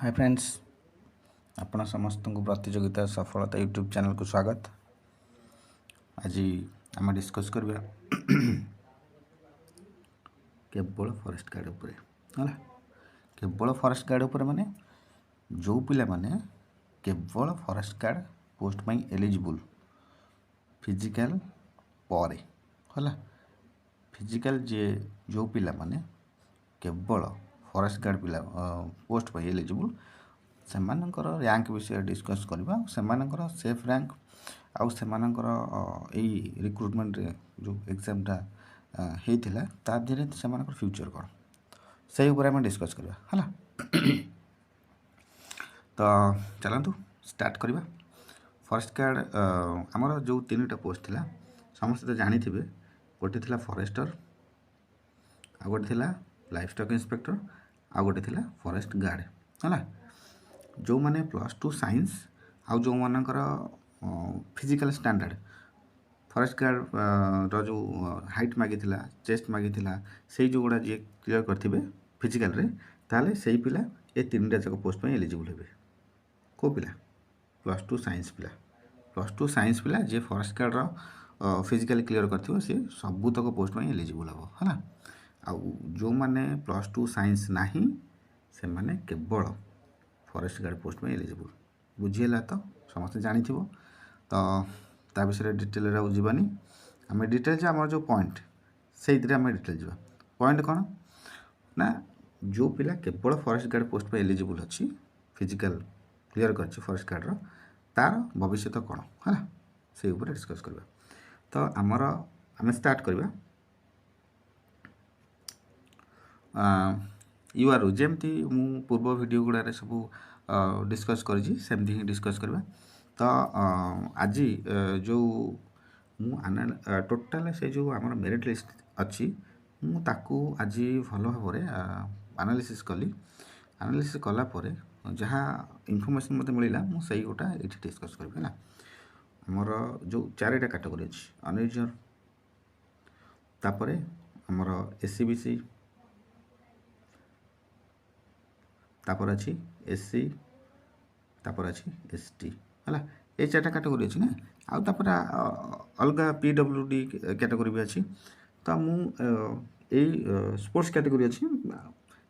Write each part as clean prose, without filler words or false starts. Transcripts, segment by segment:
Hi friends, आपण समस्त को प्रतियोगिता सफलता यूट्यूब चैनल को स्वागत। आज आम डिस्कस करवा केवल फॉरेस्ट गार्ड उपर है। केवल फॉरेस्ट गार्ड उपर माने जो पिला माने केवल फॉरेस्ट गार्ड पोस्ट पाई एलिजिबल फिजिकल पर है। फिजिकल जे जो पिला माने केवल फॉरेस्ट गार्ड पिला पोस्ट पाई एलिजिबल से रैंक विषय डिस्कस करवा। से सेफ रैंक आउ से रिक्रुटमेंट जो एग्जामटा होता ता धीरे से फ्यूचर कौन से आम डिस्कस करवा है। तो चलतु स्टार्ट करवा। फॉरेस्ट गार्ड आमर जो 3टा पोस्ट थिला समस्त तो जानी थे। गोटे थिला फॉरेस्टर, आ गोटे थिला लाइफ स्टॉक इंस्पेक्टर, आ गोटे थिला फॉरेस्ट गार्ड है। जो माने +2 साइंस आउ जो मानकर फिजिकल स्टैंडर्ड फॉरेस्ट गार्ड जो हाइट मागी थिला, चेस्ट मागी थिला, से जो गुड़ा जी क्लियर करथिबे फिजिकल रे ताले सही पिला ए 3टा जाक पोस्ट पे एलिजिबल हेबे। को पिला +2 साइंस पिला, +2 साइंस पिला जे फॉरेस्ट गार्ड रो फिजिकल क्लियर करथिबो से सबु तक पोस्ट पे एलिजिबल हबो है। आउ जो माने +2 साइंस नाही से माने केवल फॉरेस्ट गार्ड पोस्ट में एलिजिबल। बुझीगला तो समस्त जानी थो। तो ता विषय डिटेल जावानी आम डिटेल आम जो पॉइंट से आम डिटेल जा पॉइंट कौन ना जो पिला केवल फॉरेस्ट गार्ड पोस्ट पे एलिजिबल अच्छी फिजिकल क्लियर कर फॉरेस्ट गार्ड रो तार भविष्य कौन है से ऊपर डिस्कस करवा। तो आमर आम स्टार्ट करवा यूआर जमती मु पूर्व वीडियो गुड़ा सब डिस्कस करी सेमती ही डिस्कस करवा। तो आज जो टोटाल से जो आम मेरिट लिस्ट अच्छी मुझे आज भल भाव एनालिसिस कली। एनालिसिस कलापर जहाँ इनफॉरमेशन मत मिलला मुझे गोटा ये डिस्कस करी है। आमर जो 4टा कैटेगरी अच्छी अनरिजर्व, तापर आमर एससीबीसी, तापर अच्छी एससी, तापर अच्छी एसटी है। ये 4टा कैटेगरी अच्छी ना। आउ तापर अलग पीडब्ल्यूडी कैटेगरी भी अच्छी। तो मुझे स्पोर्ट्स कैटेगरी अच्छी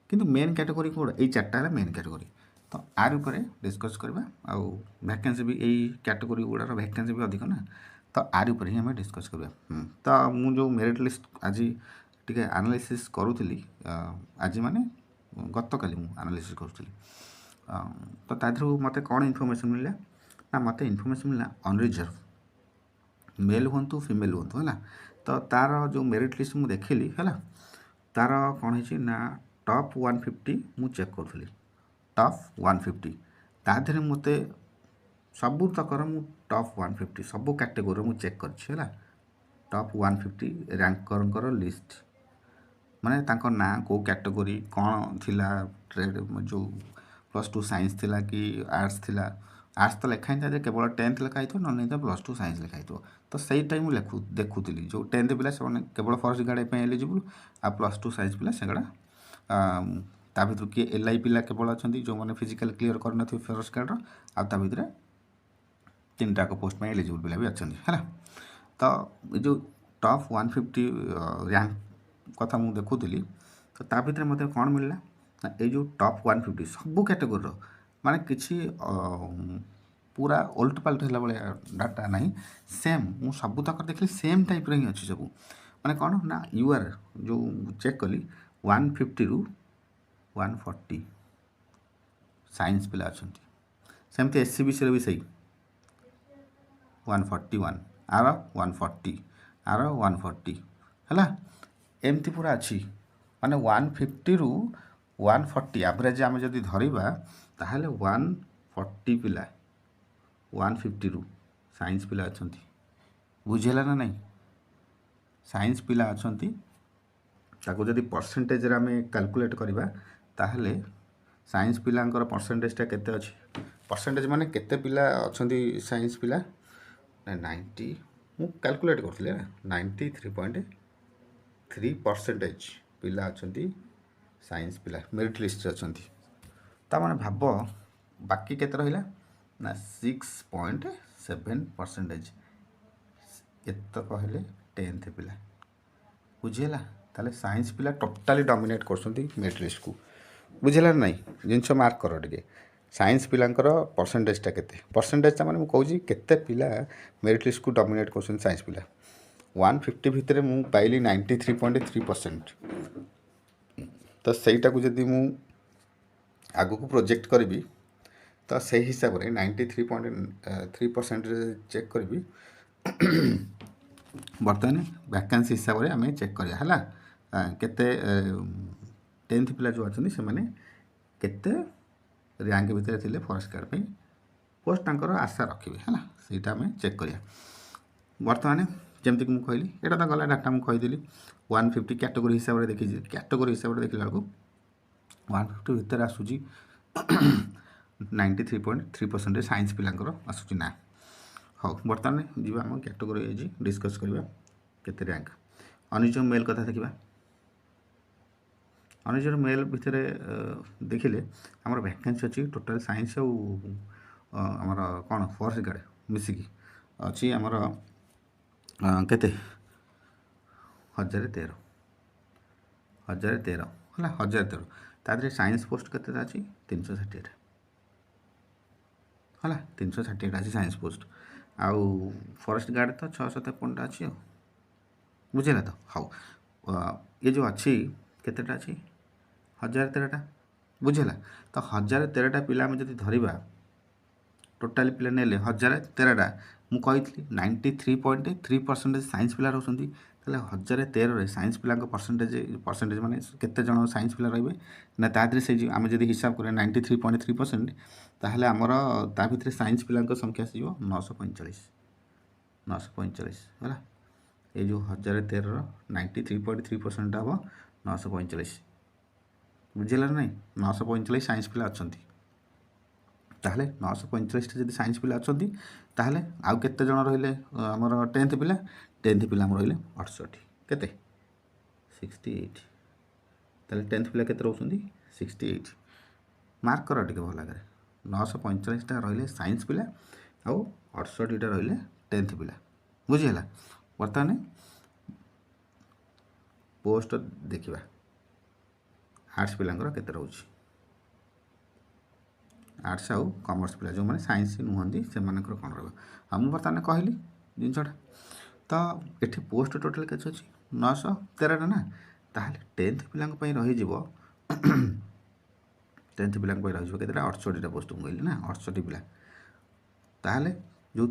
किंतु मेन कैटेगरी कौन ये 4टा है मेन कैटेगरी। तो आर ऊपर डिस्कस करवा। आउ वैकेंसी भी यही कैटेगरी गुड़ार वैकेंसी भी अधिक ना। तो आर ऊपर ही आम डिस्कस करवा। तो मुझे मेरिट लिस्ट आज टी एनालिसिस करूली आज माने गत काली एनालिसिस करूली। तो तादू मत कौन इनफॉरमेशन मिलला ना मत इनफॉरमेशन मिलला अनरिजर्व मेल हूँ फीमेल हूँ है। तो तार जो मेरिट लिस्ट मुझे देखिली है तार कौन है ना टॉप 150 मु चेक करूली। टॉप 150 ता देहरे मत सबू तकर मु टॉप 150 सबू कैटेगोरी मु चेक कर टॉप 150 रैंकर लिस्ट माने तांको ना को कैटेगरी कौन थिला ट्रेड जो +2 साइंस थिला कि आर्ट्स थिला। आर्ट्स तो लिखाई था केवल 10th लिखाई थो नहीं तो +2 साइंस लिखाई थो। तो सही टाइम देखुली जो 10th पिला से केवल फॉरेस्ट गार्ड एलिजिबल आ +2 साइंस पिला से ता भर किए एलआई पिला केवल अच्छा जो मैंने फिजिकल क्लियर कर फॉरेस्ट गार्ड आ भर 3टा पोस्ट में एलिजिबल पिला भी अच्छा है। तो जो टॉप 150 रैंक कथा मुझे देखुली तो ता भर मत कौन मिलला ना ये जो टॉप 150 सबू कैटेगोरी माने किसी पूरा ओल्ट पाल्ट है भाया डाटा ना सेम मु सबू तक देखली सेम टाइप ही अच्छी सब माने कौन ना यूआर जो चेक कली 150 रु 140 साइंस पिला अच्छा सेमती एससीबीसी भी सही 141 आर 140 आर 140 है एमती पूरा अच्छी माने 150 रु 140 एवरेज आम जदि धरवा ताहले 140 पिला 150 रु साइंस पिला अच्छा बुझेगा ना नहीं। साइंस पिला अच्छा ताको जदि परसेंटेज आम कैलकुलेट करवा ताहले साइंस पिलांकर परसेंटेजटा केते अच्छी परसेंटेज माने केते पिला अच्छा साइंस पिला 90 मु कैलकुलेट करथिले 93.3% पिला अच्छा साइंस पिला मेरिट लिस्ट अच्छा। ତାମାନେ ଭାବ ବାକି କେତେ ରହିଲା ନା 6.7%। ଏତକ ହେଲେ 10th ପିଲା, ବୁଝିହେଲା। ତାହେଲେ ସାଇନ୍ସ ପିଲା ଟୋଟାଲି ଡମିନେଟ୍ କରୁଛନ୍ତି ମେରିଟ୍ ଲିଷ୍ଟକୁ, ବୁଝିଲା ନା ନାହିଁ। ଜିନିଷ ମାର୍କ କର ଟିକେ। ସାଇନ୍ସ ପିଲାଙ୍କର ପରସେଣ୍ଟେଜଟା କେତେ, ପରସେଣ୍ଟେଜଟା ମାନେ ମୁଁ କହୁଛି କେତେ ପିଲା ମେରିଟ୍ ଲିଷ୍ଟକୁ ଡମିନେଟ୍ କରୁଛନ୍ତି ସାଇନ୍ସ ପିଲା। 150 ଭିତରେ ମୁଁ ପାଇଲି 93.3%। ତ ସେଇଟାକୁ ଯଦି ମୁଁ ଆଗକୁ ପ୍ରୋଜେକ୍ଟ କରିବି ତ ସେଇ ହିସାବରେ 93.3%ରେ ଚେକ୍ କରିବି। ବର୍ତ୍ତମାନ ଭ୍ୟାକାନ୍ସି ହିସାବରେ ଆମେ ଚେକ୍ କରିବା ହେଲା, କେତେ 10th ପିଲା ଯେଉଁ ଅଛନ୍ତି ସେମାନେ କେତେ ର୍ୟାଙ୍କ ଭିତରେ ଥିଲେ ଫରେଷ୍ଟ ଗାର୍ଡ଼ ପାଇଁ ପୋଷ୍ଟ ତାଙ୍କର ଆଶା ରଖିବେ ହେଲା, ସେଇଟା ଆମେ ଚେକ୍ କରିବା। ବର୍ତ୍ତମାନ ଯେମିତିକି ମୁଁ କହିଲି ଏଇଟା ତ ଗଲା ଡାଟା ମୁଁ କହିଦେଲି। 150 କ୍ୟାଟେଗୋରୀ ହିସାବରେ ଦେଖିଛି, କ୍ୟାଟେଗୋରୀ ହିସାବରେ ଦେଖିଲା ବେଳକୁ 150 ଭିତରେ ଆସୁଛି 93.3% ସାଇନ୍ସ ପିଲାଙ୍କର ଆସୁଛି ନା। ହଉ ବର୍ତ୍ତମାନ ଯିବା ଆମ କ୍ୟାଟେଗୋରୀ ୱାଇଜ୍ ଡିସ୍କସ୍ କରିବା କେତେ ର୍ୟାଙ୍କ। ଅନିଜମ୍ ମେଲ୍ କଥା ଦେଖିବା। ଅନିଜମ୍ ମେଲ୍ ଭିତରେ ଦେଖିଲେ ଆମର ଭ୍ୟାକେନ୍ସି ଅଛି ଟୋଟାଲ୍ ସାଇନ୍ସ ଆଉ ଆମର କ'ଣ ଫରେଷ୍ଟ ଗାର୍ଡ଼ ମିଶିକି ଅଛି ଆମର କେତେ 1013 ହେଲା, 1013। ତା ଦେହରେ ସାଇନ୍ସ ପୋଷ୍ଟ କେତେଟା ଅଛି 360ଟା ହେଲା, 360ଟା ଅଛି ସାଇନ୍ସ ପୋଷ୍ଟ। ଆଉ ଫରେଷ୍ଟ ଗାର୍ଡ଼ ତ 653ଟା ଅଛି ଆଉ, ବୁଝିଲା ତ। ହଉ ଇଏ ଯେଉଁ ଅଛି କେତେଟା ଅଛି 1013ଟା, ବୁଝିଲା। ତ 1013ଟା ପିଲା ଆମେ ଯଦି ଧରିବା ଟୋଟାଲି ପିଲା ନେଲେ 1013ଟା, ମୁଁ କହିଥିଲି 93.3% ସାଇନ୍ସ ପିଲା ରହୁଛନ୍ତି। ତାହେଲେ 1013ରେ ସାଇନ୍ସ ପିଲାଙ୍କ ପରସେଣ୍ଟେଜ ମାନେ କେତେ ଜଣ ସାଇନ୍ସ ପିଲା ରହିବେ ନା ତା ଦେହରେ ସେଇ ଆମେ ଯଦି ହିସାବ କରିବା 93.3%, ତାହେଲେ ଆମର ତା ଭିତରେ ସାଇନ୍ସ ପିଲାଙ୍କ ସଂଖ୍ୟା ଆସିଯିବ 945 ହେଲା। ଏଇ ଯେଉଁ 1013ର 93.3% ହେବ 945, ବୁଝିଲା ନା ନାହିଁ। 945 ସାଇନ୍ସ ପିଲା ଅଛନ୍ତି। ତାହେଲେ 945ଟା ଯଦି ସାଇନ୍ସ ପିଲା ଅଛନ୍ତି ତାହେଲେ ଆଉ କେତେ ଜଣ ରହିଲେ ଆମର 10th ପିଲା ଆମର ରହିଲେ 68, କେତେ 68। ତାହେଲେ 10th ପିଲା କେତେ ରହୁଛନ୍ତି 68। ମାର୍କ କର ଟିକେ ଭଲ ଆଗରେ। 945ଟା ରହିଲେ ସାଇନ୍ସ ପିଲା ଆଉ 68ଟା ରହିଲେ 10th ପିଲା, ବୁଝିହେଲା। ବର୍ତ୍ତମାନ ପୋଷ୍ଟ ଦେଖିବା ଆର୍ଟ୍ସ ପିଲାଙ୍କର କେତେ ରହୁଛି। ଆର୍ଟ୍ସ ଆଉ କମର୍ସ ପିଲା ଯେଉଁମାନେ ସାଇନ୍ସ ନୁହନ୍ତି ସେମାନଙ୍କର କ'ଣ ରହିବ। ଆଉ ମୁଁ ବର୍ତ୍ତମାନ କହିଲି ଜିନିଷଟା। ତ ଏଠି ପୋଷ୍ଟ ଟୋଟାଲ୍ କେତେ ଅଛି 913ଟା ନା। ତାହେଲେ 10th ପିଲାଙ୍କ ପାଇଁ ରହିଯିବ 10th ପିଲାଙ୍କ ପାଇଁ ରହିଯିବ କେତେଟା 68ଟା ପୋଷ୍ଟ ମୁଁ କହିଲି ନା, 68 ପିଲା। ତାହେଲେ ଯେଉଁ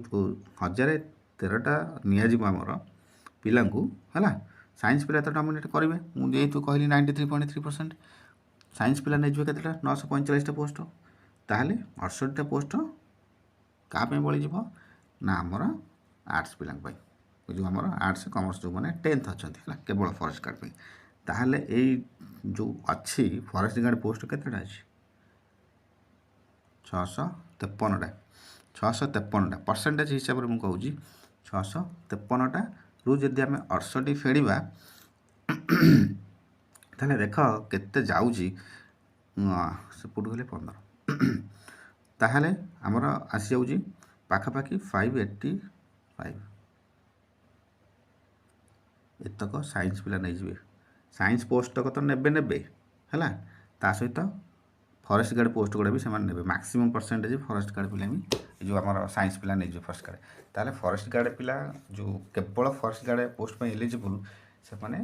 1013ଟା ନିଆଯିବ ଆମର ପିଲାଙ୍କୁ ହେଲା, ସାଇନ୍ସ ପିଲା ତ ଡମିନେଟ୍ କରିବେ। ମୁଁ ଯେହେତୁ କହିଲି 93.3% ସାଇନ୍ସ ପିଲା ନେଇଯିବେ କେତେଟା 945ଟା ପୋଷ୍ଟ। ତାହେଲେ 68ଟା ପୋଷ୍ଟ କାହା ପାଇଁ ବଳିଯିବ ନା ଆମର ଆର୍ଟ୍ସ ପିଲାଙ୍କ ପାଇଁ, ଯେଉଁ ଆମର ଆର୍ଟ୍ସ କମର୍ସ ଯେଉଁମାନେ 10th ଅଛନ୍ତି ହେଲା, କେବଳ ଫରେଷ୍ଟ ଗାର୍ଡ଼ ପାଇଁ। ତାହେଲେ ଏଇ ଯେଉଁ ଅଛି ଫରେଷ୍ଟ ଗାର୍ଡ଼ ପୋଷ୍ଟ କେତେଟା ଅଛି 653ଟା ପରସେଣ୍ଟେଜ ହିସାବରେ ମୁଁ କହୁଛି 653ଟାରୁ ଯଦି ଆମେ 68 ଫେଡ଼ିବା ତାହେଲେ ଦେଖ କେତେ ଯାଉଛି, ସେପଟୁ ହେଲେ 15, ତାହେଲେ ଆମର ଆସିଯାଉଛି ପାଖାପାଖି 585। ଏତକ ସାଇନ୍ସ ପିଲା ନେଇଯିବେ। ସାଇନ୍ସ ପୋଷ୍ଟତକ ତ ନେବେ ହେଲା, ତା ସହିତ ଫରେଷ୍ଟ ଗାର୍ଡ଼ ପୋଷ୍ଟ ଗୁଡ଼ା ବି ସେମାନେ ନେବେ। ମ୍ୟାକ୍ସିମମ୍ ପରସେଣ୍ଟେଜ ଫରେଷ୍ଟ ଗାର୍ଡ଼ ପିଲା ବି ଯେଉଁ ଆମର ସାଇନ୍ସ ପିଲା ନେଇଯିବେ ଫରେଷ୍ଟ ଗାର୍ଡ଼। ତାହେଲେ ଫରେଷ୍ଟ ଗାର୍ଡ଼ ପିଲା ଯେଉଁ କେବଳ ଫରେଷ୍ଟ ଗାର୍ଡ଼ ପୋଷ୍ଟ ପାଇଁ ଏଲିଜିବୁଲ୍ ସେମାନେ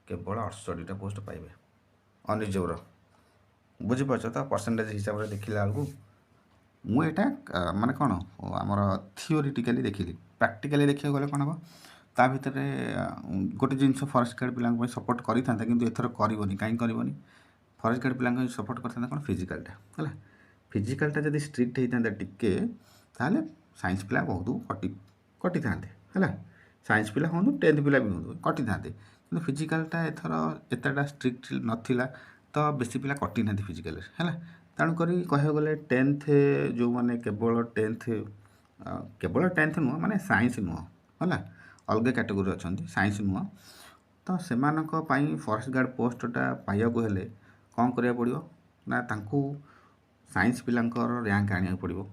କେବଳ 68ଟା ପୋଷ୍ଟ ପାଇବେ ଅନିଜର, ବୁଝିପାରୁଛ ତ। ପରସେଣ୍ଟେଜ ହିସାବରେ ଦେଖିଲା ବେଳକୁ ମୁଁ ଏଇଟା ମାନେ କ'ଣ ଆମର ଥିଓରିଟିକାଲି ଦେଖିଲି। ପ୍ରାକ୍ଟିକାଲି ଦେଖିବାକୁ ଗଲେ କ'ଣ ହେବ, ତା ଭିତରେ ଗୋଟେ ଜିନିଷ ଫରେଷ୍ଟ ଗାର୍ଡ଼ ପିଲାଙ୍କ ପାଇଁ ସପୋର୍ଟ କରିଥାନ୍ତା କିନ୍ତୁ ଏଥର କରିବନି। କାହିଁକି କରିବନି, ଫରେଷ୍ଟ ଗାର୍ଡ଼ ପିଲାଙ୍କ ପାଇଁ ସପୋର୍ଟ କରିଥାନ୍ତା କ'ଣ ଫିଜିକାଲଟା ହେଲା। ଫିଜିକାଲଟା ଯଦି ଷ୍ଟ୍ରିକ୍ଟ ହେଇଥାନ୍ତା ଟିକେ ତାହେଲେ ସାଇନ୍ସ ପିଲା ବହୁତ କଟିଥାନ୍ତେ ହେଲା। ସାଇନ୍ସ ପିଲା ହୁଅନ୍ତୁ 10th ପିଲା ବି ହୁଅନ୍ତୁ କଟିଥାନ୍ତେ, କିନ୍ତୁ ଫିଜିକାଲଟା ଏଥର ଏତେଟା ଷ୍ଟ୍ରିକ୍ଟ ନଥିଲା ତ ବେଶୀ ପିଲା କଟିନାହାନ୍ତି ଫିଜିକାଲରେ ହେଲା। ତେଣୁକରି କହିବାକୁ ଗଲେ 10th ଯେଉଁମାନେ କେବଳ 10th ନୁହଁ ମାନେ ସାଇନ୍ସ ନୁହଁ ହେଲା, ଅଲଗା କ୍ୟାଟେଗୋରୀ ଅଛନ୍ତି ସାଇନ୍ସ ନୁହଁ, ତ ସେମାନଙ୍କ ପାଇଁ ଫରେଷ୍ଟ ଗାର୍ଡ଼ ପୋଷ୍ଟଟା ପାଇବାକୁ ହେଲେ କ'ଣ କରିବାକୁ ପଡ଼ିବ ନା ତାଙ୍କୁ साइंस पिलांकर रैंक आने पड़ो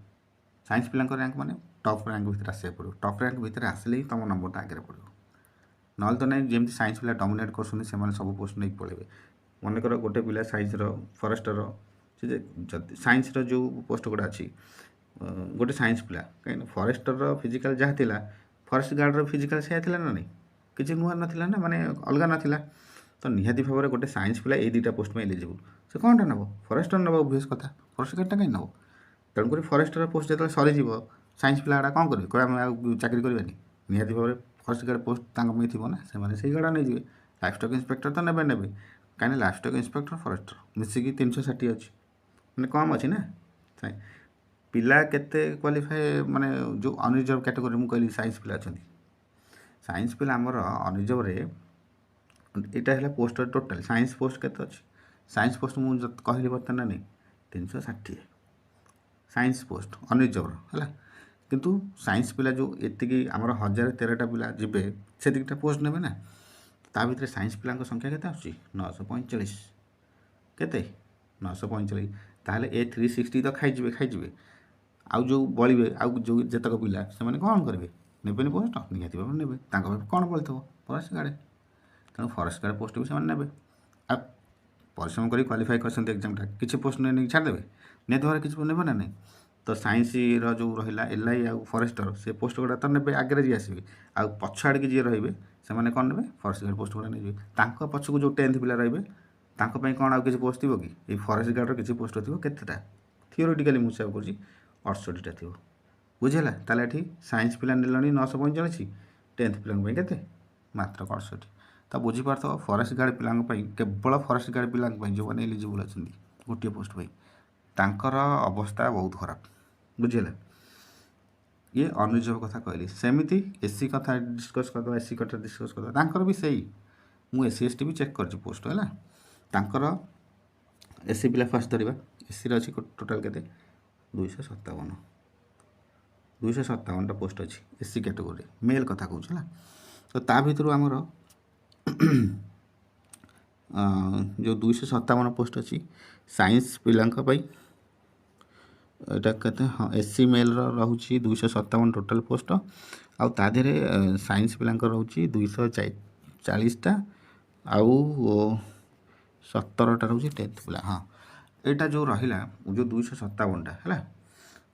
साइंस पिलांकर रैंक माने टॉप रैंक भितर आसे पड़ो टॉप रैंक भितर आसले ही तुम नंबरटा आगे पड़ो ना तो ना जमी साइंस पिला डोमिनेट कर सब पोस्ट नहीं पड़े मनकर गोटे पिला साइंस फरेस्टर से साइंस जो पोस्ट गुड़ा अच्छी गोटे साइंस पिला कहीं फरेस्टर फिजिकल जहाँ थिला फरेस्ट गार्ड फिजिकल से थिला ना नहीं किसी नुआ ना ना माने अलग नाला तो निहाती भाव में गोटे साइंस पिला ये दुटा पोस्ट में एलिजिबल से कौन टा नब फरेस्टर नब ओबियस कथा फरेस्ट गार्डटा कहीं नब तेणुक फरेस्टर पोस्ट जो सरीज साइंस पिला गुड़ा कौन करेंगे कह आम चाकरी करवानी निहाती भाव में फरेस्ट गार्ड पोस्ट तक थी ना से गाड़ा नहीं जाए लाइफ स्टॉक इंस्पेक्टर तो ने ने कहीं लाइफ स्टॉक इंस्पेक्टर फरेस्टर मिसिकी 360 अच्छी मैंने कम अच्छी ना पिला केते क्वालिफाए माने जो अनरिजर्व कैटेगरी मुझे कहली साइंस पिला अच्छा साइंस पिला आमर अनरिजर्व यहाँ है पोस्ट टोटाल साइंस पोस्ट के साइंस पोस्ट मुझे कहली बर्तमान नहीं 360 साइंस पोस्ट अनरिजर्व है किंतु साइंस पिला जो एति आमर 1013टा पिला जीवे से पोस्ट ने ना ता भीतर साइंस पिला संख्या केते आछी 945 केते 945 ताहले ए 360 तो खाइए आउ जो बड़े आउ जो जेतक पिला से कौन करेंगे ने पोस्ट निहाती भाव ने कौन बोलते फरेस्ट गार्ड तेणु फरेस्ट गार्ड पोस्ट भी से आ परिश्रम कर क्वालिफाई कर एग्जामटा किसी पोस्ट नहीं छाड़देवे निहती भाव किसी ने ना नहीं तो साइंस जो रहा एल आउ फरेस्टर से पोस्ट गुड़ा तो ने आगे जी आसवे आ पछ आड़े जी रे से कौन ने फरेस्ट गार्ड पोस्ट गुड़ा नहीं पछ को जो 10th पिला रे कौन आउ किसी पोस्ट थी कि ये फरेस्ट गार्ड किसी पोस्ट थी केतेटा थियोरेटिकली मुझे हिसाब कर 68टा थी बुझेगा ताले ये साइंस पिला ने 945 10th पिला के मात्र 68 तो बुझीपार फरेस्ट गार्ड पिला केवल फरेस्ट गार्ड पिला जो मैंने एलिजिबल अच्छा गोटे पोस्ट तांकर अवस्था बहुत खराब बुझेगा ये अनरिजर्व कथा कहली सेमती एससी कथा डिस्कस करदे एससी कथा डिस्कस करदे भी सही मुझे एससी एसटी भी चेक कर पोस्ट है तांकर एससी पिला फास्ट धरवा एससी अच्छी टोटाल के 257टा पोस्ट अच्छी एससी कैटेगोरी मेल कथा कहूँ तो ता भीतर आमर जो 257 पोस्ट अच्छी साइंस पिलांई एटा कहते हाँ एससी मेल रोचे 257 टोटाल पोस्ट आउ ता देहरे साइंस पिलांकर रोचे 240टा आउ 17टा रोचे 10th पिला हाँ यहाँ जो रहा जो 257टा है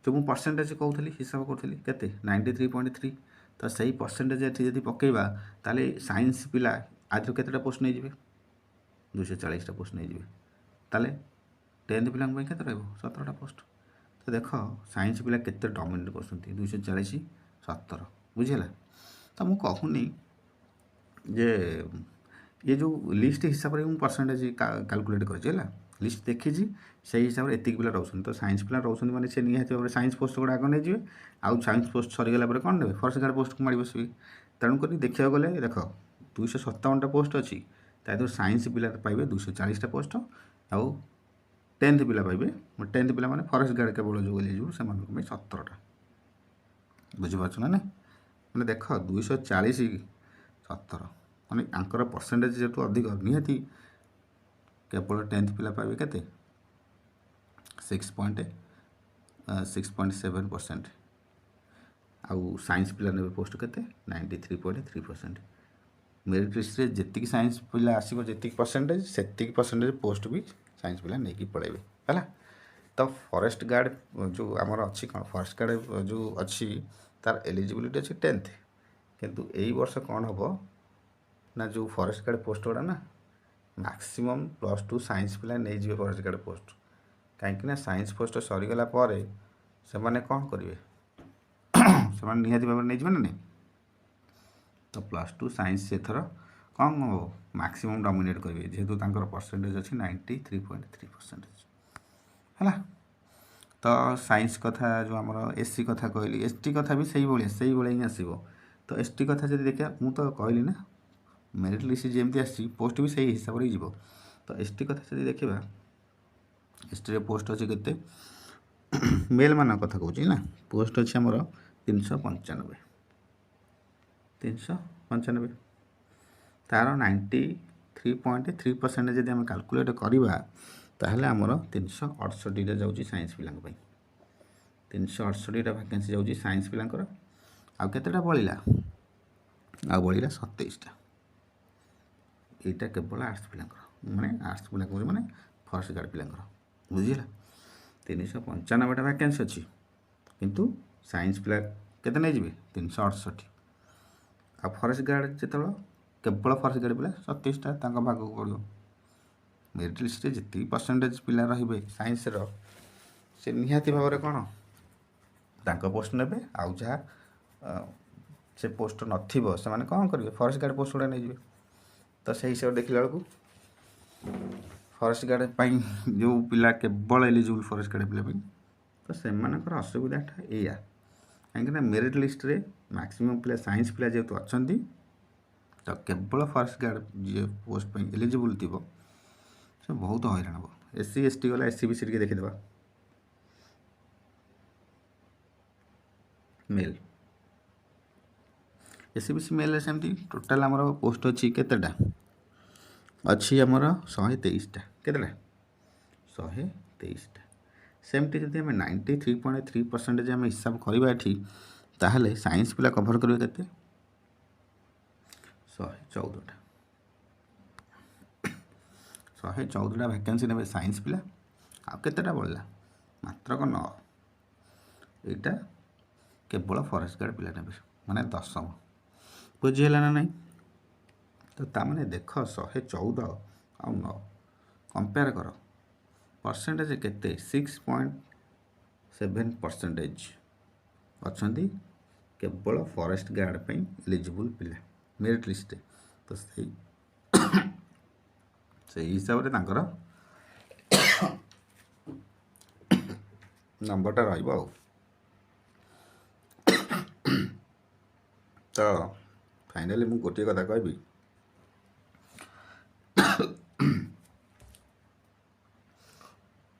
जो मुझे परसेंटेज कहूली हिसाब करी के 93.3 तो सही परसेंटेज ये पकेबा ताले साइंस पिला आज केतेटा पोस्ट नहीं जाए 240टा पोस्ट नहीं जाए ताले 10th पिला के 17टा पोस्ट तो देख साइंस पिला केते डोमिनेट कर 240 17 बुझेगा तो मुझे कहूनी जे ये जो लिस्ट हिसाब से परसेंटेज कैलकुलेट कर लिस्ट देखी से हिसाब से एतिक पिला रोचे तो साइंस पिला रोचे मैंने से निहाती भाव में साइंस पोस्ट गुड़ा आगे नहीं जाए आउ साइंस पोस्ट सरीगला कौन ने फरेस्ट गार्ड पोस्ट को माड़ बसबे तेणुक देखा गले देख 257टा पोस्ट अच्छी तार साइंस पिला पाइबे 240टा पोस्ट आउ 10th पिला पाइबे 10th पिला माने फरेस्ट गार्ड केवल जो एलिजिबल से 17टा बुझीपार ना मैंने देख 240 17 माने आंकर परसेंटेज जेटू अधिक निहाती केवल 10th पिला पाइबे केते 6.7% आउ साइंस पिला ने पोस्ट केते 93.3% मेरिट लिस्ट रे जेतिक साइंस पिला आसीबो जेतिक परसेंटेज सेतिक परसेंटेज पोस्ट भी साइंस पिला नहीं कि पड़ेबे है तो फॉरेस्ट गार्ड जो आमर अच्छी कौन फॉरेस्ट गार्ड जो अच्छी तार एलिजिबिलिटी अच्छी 10th किंतु यही वर्ष कौन हम ना जो फॉरेस्ट गार्ड पोस्ट गुड़ा ना मैक्सिमम +2 साइंस पिला नहीं जाए फॉरेस्ट गार्ड पोस्ट कहीं साइंस पोस्ट सरीगला से कौन करेंगे से निहाती भाव नहीं जाए ना नहीं तो +2 साइंस से थर कौन हम मैक्सिमम डोमिनेट करेंगे जेहेतु तांकर परसेंटेज अच्छी 93.3% है तो साइंस कथा जो आमर एससी कथा कहली एसटी कथा भी सही भाई ही आसो तो एसटी कथा जब देखा मुझे तो कहली ना मेरिट लिस्ट जमी आसी पोस्ट भी सही हिसाब से जीव तो एसटी कथा जब देखा एसटी पोस्ट अच्छे के मेल मान कथा कहूँ ना पोस्ट अच्छी आमर 395 तार 93.3% जब आम कैलकुलेट करवा ତାହେଲେ ଆମର 368ରେ ଯାଉଛି ସାଇନ୍ସ ପିଲାଙ୍କ ପାଇଁ। 368ଟା ଭ୍ୟାକେନ୍ସି ଯାଉଛି ସାଇନ୍ସ ପିଲାଙ୍କର। ଆଉ କେତେଟା ବଳିଲା? ଆଉ ବଳିଲା 27ଟା। ଏଇଟା କେବଳ ଆର୍ଟ୍ସ ପିଲାଙ୍କର, ମାନେ ଆର୍ଟ୍ସ ପିଲାଙ୍କର ମାନେ ଫରେଷ୍ଟ ଗାର୍ଡ଼ ପିଲାଙ୍କର, ବୁଝିଲା। 395ଟା ଭ୍ୟାକେନ୍ସି ଅଛି, କିନ୍ତୁ ସାଇନ୍ସ ପିଲା କେତେ ନେଇଯିବେ? 368। ଆଉ ଫରେଷ୍ଟ ଗାର୍ଡ଼ ଯେତେବେଳେ କେବଳ ଫରେଷ୍ଟ ଗାର୍ଡ଼ ପିଲା 27ଟା ତାଙ୍କ ଭାଗକୁ ପଡ଼ିବ। ମେରିଟ୍ ଲିଷ୍ଟରେ ଯେତିକି ପରସେଣ୍ଟେଜ୍ ପିଲା ରହିବେ ସାଇନ୍ସର, ସେ ନିହାତି ଭାବରେ କ'ଣ ତାଙ୍କ ପୋଷ୍ଟ ନେବେ। ଆଉ ଯାହା ସେ ପୋଷ୍ଟ ନଥିବ ସେମାନେ କ'ଣ କରିବେ? ଫରେଷ୍ଟ ଗାର୍ଡ଼ ପୋଷ୍ଟ ଗୁଡ଼ା ନେଇଯିବେ। ତ ସେଇ ହିସାବରେ ଦେଖିଲା ବେଳକୁ ଫରେଷ୍ଟ ଗାର୍ଡ଼ ପାଇଁ ଯେଉଁ ପିଲା କେବଳ ଏଲିଜିବୁଲ୍ ଫରେଷ୍ଟ ଗାର୍ଡ଼ ପିଲା ପାଇଁ, ତ ସେମାନଙ୍କର ଅସୁବିଧାଟା ଏଇଆ। କାହିଁକିନା ମେରିଟ୍ ଲିଷ୍ଟରେ ମ୍ୟାକ୍ସିମମ୍ ପିଲା ସାଇନ୍ସ ପିଲା ଯେହେତୁ ଅଛନ୍ତି, ତ କେବଳ ଫରେଷ୍ଟ ଗାର୍ଡ଼ ଯିଏ ପୋଷ୍ଟ ପାଇଁ ଏଲିଜିବୁଲ୍ ଥିବ ସେ ବହୁତ ହଇରାଣ ହେବ। SC ST ଗଲା, SCBC ଟିକେ ଦେଖିଦେବା। ମେଲ୍ SCBC ମେଲ୍ରେ ସେମିତି ଟୋଟାଲ୍ ଆମର ପୋଷ୍ଟ ଅଛି କେତେଟା? ଅଛି ଆମର 123ଟା। କେତେଟା? 123ଟା। ସେମିତି ଯଦି ଆମେ 93.3% ଆମେ ହିସାବ କରିବା ଏଠି, ତାହେଲେ ସାଇନ୍ସ ପିଲା କଭର୍ କରିବେ କେତେ? 114ଟା। 114ଟା ଭ୍ୟାକେନ୍ସି ନେବେ ସାଇନ୍ସ ପିଲା। ଆଉ କେତେଟା ବଳିଲା? ମାତ୍ର 9। ଏଇଟା କେବଳ ଫରେଷ୍ଟ ଗାର୍ଡ଼ ପିଲା ନେବେ, ମାନେ 10ମ। ବୁଝି ହେଲା ନା ନାହିଁ? ତ ତାମାନେ ଦେଖ 114 ଆଉ 9 କମ୍ପେୟାର କର। ପରସେଣ୍ଟେଜ୍ କେତେ? 6.7% ଅଛନ୍ତି କେବଳ ଫରେଷ୍ଟ ଗାର୍ଡ଼ ପାଇଁ ଏଲିଜିବୁଲ୍ ପିଲା ମେରିଟ୍ ଲିଷ୍ଟରେ। ତ ସେଇ ହିସାବରେ ତାଙ୍କର ନମ୍ବରଟା ରହିବ ଆଉ। ତ ଫାଇନାଲି ମୁଁ ଗୋଟିଏ କଥା କହିବି,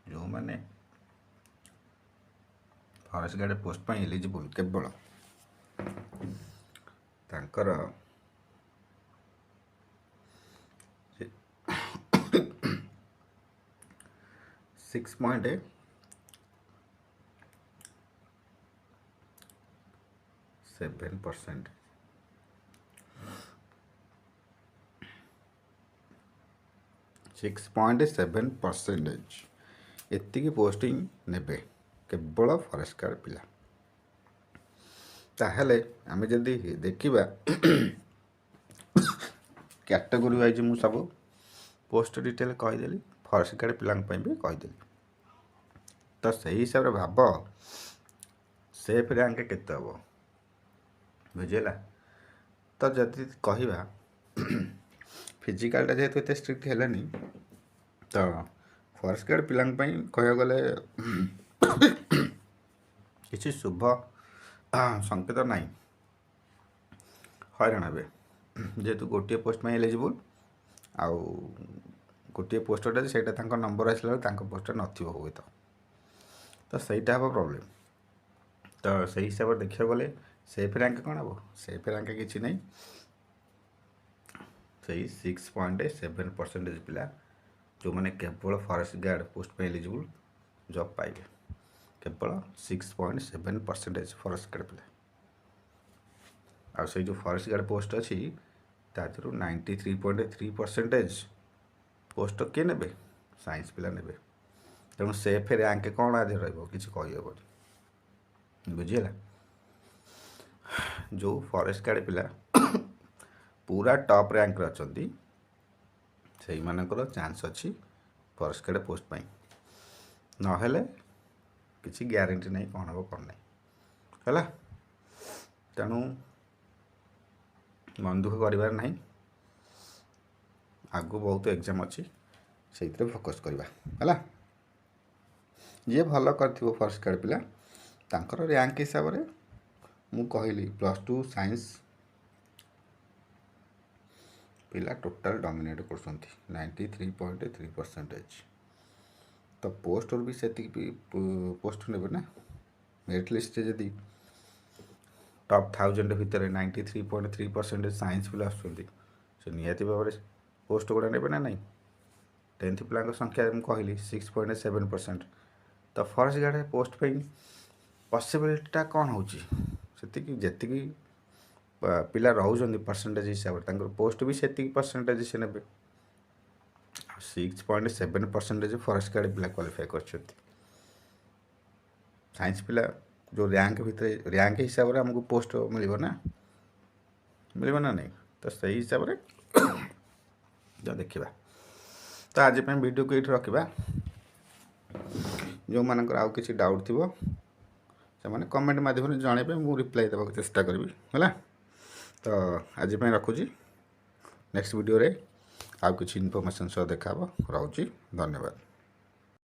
ଯେଉଁମାନେ ଫରେଷ୍ଟ ଗାର୍ଡ଼ ପୋଷ୍ଟ ପାଇଁ ଏଲିଜିବୁଲ୍ କେବଳ ତାଙ୍କର 6.7% 6.7% ଏତିକି ପୋଷ୍ଟିଂ ନେବେ କେବଳ ଫରେଷ୍ଟ ଗାର୍ଡ଼ ପିଲା। ତାହେଲେ ଆମେ ଯଦି ଦେଖିବା କ୍ୟାଟେଗୋରୀ ୱାଇଜ୍ ମୁଁ ସବୁ ପୋଷ୍ଟ ଡିଟେଲ୍ କହିଦେଲି, ଫରେଷ୍ଟ ଗାର୍ଡ଼ ପିଲାଙ୍କ ପାଇଁ ବି କହିଦେଲି। ତ ସେଇ ହିସାବରେ ଭାବ ସେଫ୍ ର୍ୟାଙ୍କ କେତେ ହେବ, ବୁଝିହେଲା। ତ ଯଦି କହିବା ଫିଜିକାଲଟା ଯେହେତୁ ଏତେ ଷ୍ଟ୍ରିକ୍ଟ ହେଲାନି, ତ ଫରେଷ୍ଟ ଗାର୍ଡ଼ ପିଲାଙ୍କ ପାଇଁ କହିବାକୁ ଗଲେ କିଛି ଶୁଭ ସଂକେତ ନାହିଁ, ହଇରାଣ ହେବେ। ଯେହେତୁ ଗୋଟିଏ ପୋଷ୍ଟ ପାଇଁ ଏଲିଜିବୁଲ୍, ଆଉ ଗୋଟିଏ ପୋଷ୍ଟଟା ସେଇଟା ତାଙ୍କ ନମ୍ବର ଆସିଲା ବେଳେ ତାଙ୍କ ପୋଷ୍ଟଟା ନଥିବ ହୁଏତ, ତ ସେଇଟା ହେବ ପ୍ରୋବ୍ଲେମ୍। ତ ସେଇ ହିସାବରେ ଦେଖିବାକୁ ଗଲେ ସେଫ୍ ର୍ୟାଙ୍କ କ'ଣ ହେବ? ସେଫ୍ ର୍ୟାଙ୍କ କିଛି ନାହିଁ, ସେଇ 6.7% ପିଲା ଯେଉଁମାନେ କେବଳ ଫରେଷ୍ଟ ଗାର୍ଡ଼ ପୋଷ୍ଟ ପାଇଁ ଏଲିଜିବୁଲ୍ ଜବ୍ ପାଇବେ, କେବଳ 6.7% ଫରେଷ୍ଟ ଗାର୍ଡ଼ ପିଲା। ଆଉ ସେଇ ଯେଉଁ ଫରେଷ୍ଟ ଗାର୍ଡ଼ ପୋଷ୍ଟ ଅଛି ତା ଦେହରୁ 93.3% ପୋଷ୍ଟ କିଏ ନେବେ? ସାଇନ୍ସ ପିଲା ନେବେ। ତେଣୁ ସେଫ୍ ର୍ୟାଙ୍କ କ'ଣ ଆଜି ରହିବ? କିଛି କହିହେବନି, ବୁଝିହେଲା। ଯେଉଁ ଫରେଷ୍ଟ ଗାର୍ଡ଼ ପିଲା ପୁରା ଟପ୍ ର୍ୟାଙ୍କରେ ଅଛନ୍ତି ସେଇମାନଙ୍କର ଚାନ୍ସ ଅଛି ଫରେଷ୍ଟ ଗାର୍ଡ଼ ପୋଷ୍ଟ ପାଇଁ, ନହେଲେ କିଛି ଗ୍ୟାରେଣ୍ଟି ନାହିଁ କ'ଣ ହେବ କ'ଣ ନାହିଁ, ହେଲା। ତେଣୁ ମନ ଦୁଃଖ କରିବାର ନାହିଁ, ଆଗକୁ ବହୁତ ଏକ୍ଜାମ୍ ଅଛି, ସେଇଥିରେ ଫୋକସ୍ କରିବା, ହେଲା। ଯିଏ ଭଲ କରିଥିବ ଫରେଷ୍ଟ ଗାର୍ଡ଼ ପିଲା ତାଙ୍କର ର୍ୟାଙ୍କ ହିସାବରେ ମୁଁ କହିଲି +2 ସାଇନ୍ସ ପିଲା ଟୋଟାଲ୍ ଡମିନେଟ୍ କରୁଛନ୍ତି 93.3%। ତ ପୋଷ୍ଟରୁ ବି ସେତିକି ପୋଷ୍ଟ ନେବେ ନା। ମେରିଟ୍ ଲିଷ୍ଟରେ ଯଦି ଟପ୍ 1000 ଭିତରେ 93.3% ସାଇନ୍ସ ପିଲା ଆସୁଛନ୍ତି, ସେ ନିହାତି ଭାବରେ ପୋଷ୍ଟ ଗୁଡ଼ା ନେବେ ନା ନାହିଁ। 10th ପିଲାଙ୍କ ସଂଖ୍ୟା ମୁଁ କହିଲି 6.7%। ତ ଫରେଷ୍ଟ ଗାର୍ଡ଼ ପୋଷ୍ଟ ପାଇଁ ପସିବିଲିଟିଟା କ'ଣ ହେଉଛି ସେତିକି ଯେତିକି ପିଲା ରହୁଛନ୍ତି ପରସେଣ୍ଟେଜ୍ ହିସାବରେ ତାଙ୍କର ପୋଷ୍ଟ ବି ସେତିକି ପରସେଣ୍ଟେଜ୍ ସେ ନେବେ। 6.7% ଫରେଷ୍ଟ ଗାର୍ଡ଼ ପିଲା କ୍ୱାଲିଫାଏ କରିଛନ୍ତି। ସାଇନ୍ସ ପିଲା ଯେଉଁ ର୍ୟାଙ୍କ ଭିତରେ ର୍ୟାଙ୍କ ହିସାବରେ ଆମକୁ ପୋଷ୍ଟ ମିଳିବ ନା ନାହିଁ। ତ ସେଇ ହିସାବରେ ଦେଖିବା। ତ ଆଜି ପାଇଁ ଭିଡ଼ିଓକୁ ଏଇଠି ରଖିବା। ଯେଉଁମାନଙ୍କର ଆଉ କିଛି ଡାଉଟ୍ ଥିବ ସେମାନେ କମେଣ୍ଟ ମାଧ୍ୟମରେ ଜଣାଇବେ, ମୁଁ ରିପ୍ଲାଏ ଦେବାକୁ ଚେଷ୍ଟା କରିବି ହେଲା। ତ ଆଜି ପାଇଁ ରଖୁଛି। ନେକ୍ସଟ ଭିଡ଼ିଓରେ ଆଉ କିଛି ଇନଫର୍ମେସନ୍ ସହ ଦେଖା ହେବ। ରହୁଛି, ଧନ୍ୟବାଦ।